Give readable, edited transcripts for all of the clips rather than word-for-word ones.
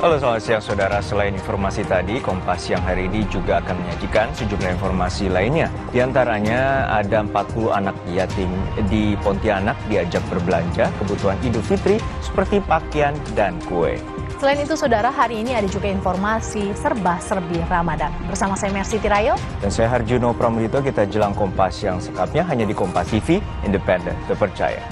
Halo, selamat siang saudara. Selain informasi tadi, Kompas Siang hari ini juga akan menyajikan sejumlah informasi lainnya. Di antaranya ada 40 anak yatim di Pontianak diajak berbelanja kebutuhan Idul Fitri seperti pakaian dan kue. Selain itu saudara, hari ini ada juga informasi serba-serbi Ramadan. Bersama saya Mercy Tirayo. Dan saya Harjuno Pramudito, kita jelang Kompas yang sekapnya hanya di Kompas TV, independen, terpercaya.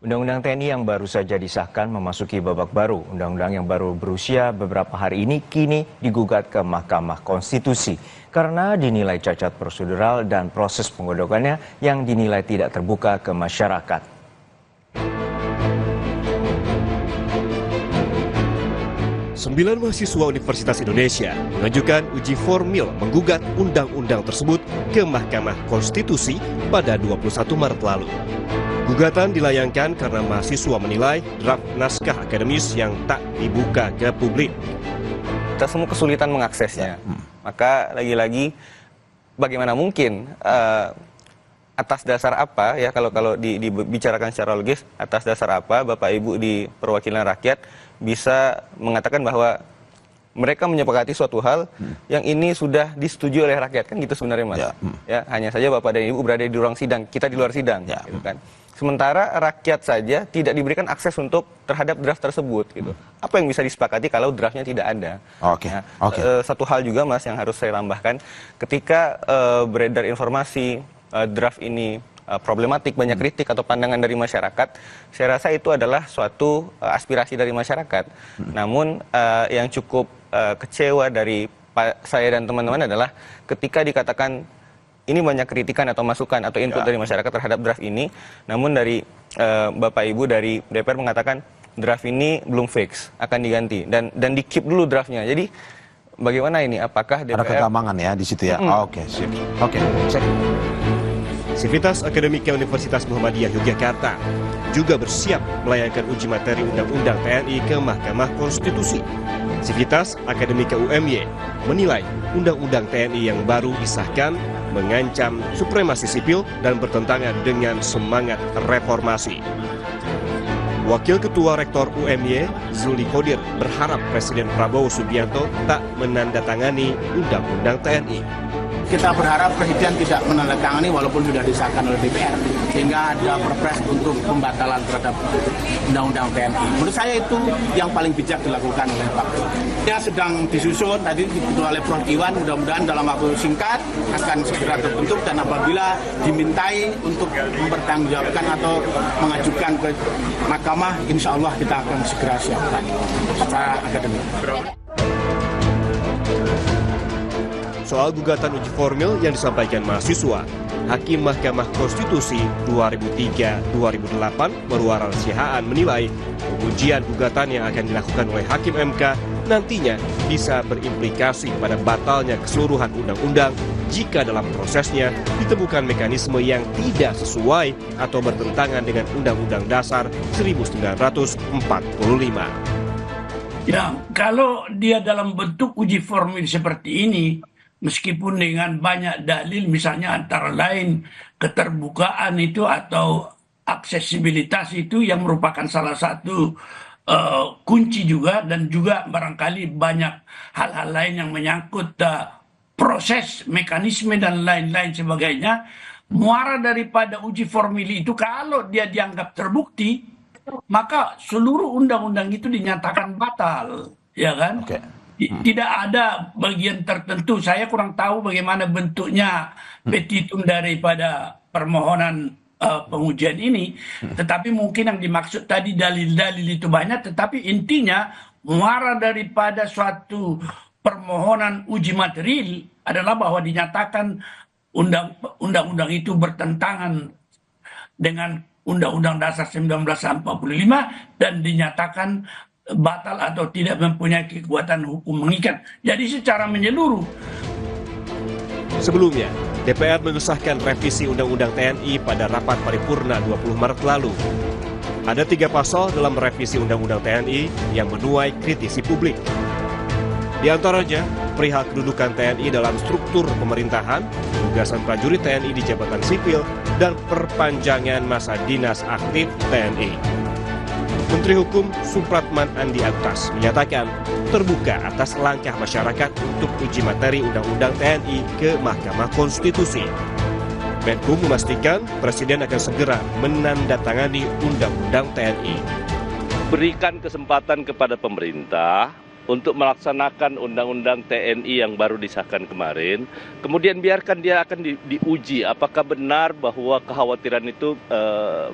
Undang-Undang TNI yang baru saja disahkan memasuki babak baru. Undang-undang yang baru berusia beberapa hari ini kini digugat ke Mahkamah Konstitusi karena dinilai cacat prosedural dan proses penggodokannya yang dinilai tidak terbuka ke masyarakat. Sembilan mahasiswa Universitas Indonesia mengajukan uji formil menggugat undang-undang tersebut ke Mahkamah Konstitusi pada 21 Maret lalu. Gugatan dilayangkan karena mahasiswa menilai draft naskah akademis yang tak dibuka ke publik. Kita semua kesulitan mengaksesnya. Maka lagi-lagi bagaimana mungkin atas dasar apa ya kalau dibicarakan secara logis, atas dasar apa Bapak Ibu di perwakilan rakyat bisa mengatakan bahwa mereka menyepakati suatu hal yang ini sudah disetujui oleh rakyat, kan gitu sebenarnya Mas. Ya, hanya saja Bapak dan Ibu berada di ruang sidang, kita di luar sidang, gitu kan. Sementara rakyat saja tidak diberikan akses untuk terhadap draft tersebut, gitu. Apa yang bisa disepakati kalau draftnya tidak ada? Satu hal juga Mas yang harus saya tambahkan, ketika beredar informasi draft ini problematik, banyak kritik atau pandangan dari masyarakat, saya rasa itu adalah suatu aspirasi dari masyarakat. Namun yang cukup kecewa dari saya dan teman-teman adalah ketika dikatakan ini banyak kritikan atau masukan atau input dari masyarakat terhadap draft ini, namun dari Bapak Ibu dari DPR mengatakan draft ini belum fix, akan diganti dan di-keep dulu draftnya. Jadi bagaimana ini? Apakah DPR... Ada kegamangan ya di situ ya? Oke, sip. Oke, cek. Sivitas Akademika Universitas Muhammadiyah Yogyakarta juga bersiap melayangkan uji materi Undang-Undang TNI ke Mahkamah Konstitusi. Sivitas Akademika UMY menilai Undang-Undang TNI yang baru disahkan mengancam supremasi sipil dan bertentangan dengan semangat reformasi. Wakil Ketua Rektor UMY, Zuli Kodir, berharap Presiden Prabowo Subianto tak menandatangani Undang-Undang TNI. Kita berharap Presiden tidak menandatangani walaupun sudah disahkan oleh DPR, sehingga ada perpres untuk pembatalan terhadap Undang-Undang TNI. Menurut saya itu yang paling bijak dilakukan oleh Pak Presiden. Dia sedang disusun tadi oleh Prof. Iwan, mudah-mudahan dalam waktu singkat akan segera terbentuk, dan apabila dimintai untuk mempertanggungjawabkan atau mengajukan ke Mahkamah, insya Allah kita akan segera siapkan secara akademik. Soal gugatan uji formil yang disampaikan mahasiswa, Hakim Mahkamah Konstitusi 2003-2008 Marwarar Sihaan menilai pengujian gugatan yang akan dilakukan oleh Hakim MK nantinya bisa berimplikasi pada batalnya keseluruhan undang-undang jika dalam prosesnya ditemukan mekanisme yang tidak sesuai atau bertentangan dengan Undang-Undang Dasar 1945. Ya, kalau dia dalam bentuk uji formil seperti ini, meskipun dengan banyak dalil, misalnya antara lain keterbukaan itu atau aksesibilitas itu yang merupakan salah satu kunci juga, dan juga barangkali banyak hal-hal lain yang menyangkut proses, mekanisme dan lain-lain sebagainya. Muara daripada uji formil itu kalau dia dianggap terbukti, maka seluruh undang-undang itu dinyatakan batal, ya kan? Tidak ada bagian tertentu. Saya kurang tahu bagaimana bentuknya petitum daripada permohonan pengujian ini, tetapi mungkin yang dimaksud tadi dalil-dalil itu banyak, tetapi intinya muara daripada suatu permohonan uji material adalah bahwa dinyatakan undang-undang itu bertentangan dengan Undang-Undang Dasar 1945 dan dinyatakan batal atau tidak mempunyai kekuatan hukum mengikat. Jadi secara menyeluruh. Sebelumnya, DPR mengesahkan revisi Undang-Undang TNI pada rapat paripurna 20 Maret lalu. Ada 3 pasal dalam revisi Undang-Undang TNI yang menuai kritisi publik. Di antaranya, perihal kedudukan TNI dalam struktur pemerintahan, tugasan prajurit TNI di jabatan sipil, dan perpanjangan masa dinas aktif TNI. Menteri Hukum Supratman Andi Aktas menyatakan terbuka atas langkah masyarakat untuk uji materi Undang-Undang TNI ke Mahkamah Konstitusi. Menkum memastikan Presiden akan segera menandatangani Undang-Undang TNI. Berikan kesempatan kepada pemerintah untuk melaksanakan Undang-Undang TNI yang baru disahkan kemarin, kemudian biarkan dia akan diuji apakah benar bahwa kekhawatiran itu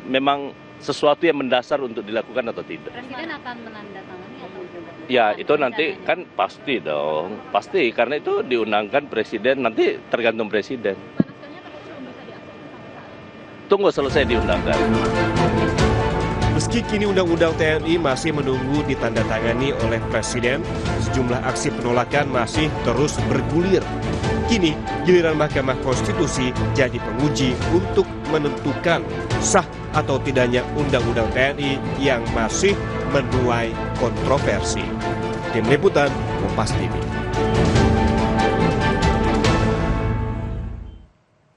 memang sesuatu yang mendasar untuk dilakukan atau tidak. Presiden akan menandatangani atau tidak? Ya, itu nanti kan pasti dong, pasti karena itu diundangkan Presiden, nanti tergantung Presiden. Panaskannya tapi belum bisa diakses. Tunggu selesai diundangkan. Meski kini Undang-Undang TNI masih menunggu ditandatangani oleh Presiden, sejumlah aksi penolakan masih terus bergulir. Kini, giliran Mahkamah Konstitusi jadi penguji untuk menentukan sah atau tidaknya Undang-Undang TNI yang masih menuai kontroversi. Tim Liputan, Kompas TV.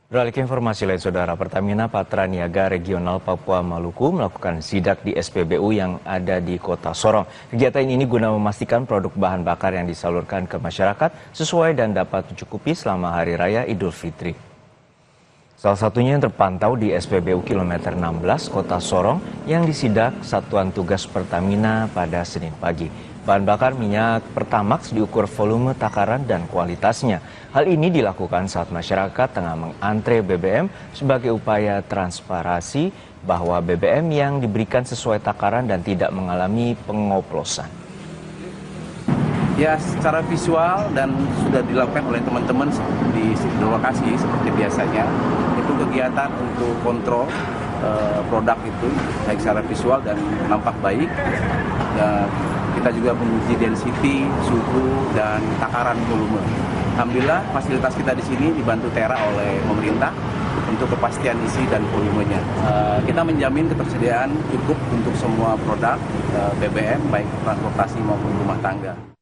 Beralih ke informasi lain, Saudara. Pertamina Patraniaga Regional Papua Maluku melakukan sidak di SPBU yang ada di Kota Sorong. Kegiatan ini guna memastikan produk bahan bakar yang disalurkan ke masyarakat sesuai dan dapat mencukupi selama Hari Raya Idul Fitri. Salah satunya yang terpantau di SPBU Kilometer 16 Kota Sorong yang disidak Satuan Tugas Pertamina pada Senin pagi. Bahan bakar minyak Pertamax diukur volume takaran dan kualitasnya. Hal ini dilakukan saat masyarakat tengah mengantre BBM sebagai upaya transparansi bahwa BBM yang diberikan sesuai takaran dan tidak mengalami pengoplosan. Ya, secara visual dan sudah dilakukan oleh teman-teman di lokasi seperti biasanya, itu kegiatan untuk kontrol produk itu baik secara visual dan nampak baik. Dan kita juga menguji density, suhu, dan takaran volume. Alhamdulillah fasilitas kita di sini dibantu Tera oleh pemerintah untuk kepastian isi dan volumenya. Kita menjamin ketersediaan cukup untuk semua produk BBM baik transportasi maupun rumah tangga.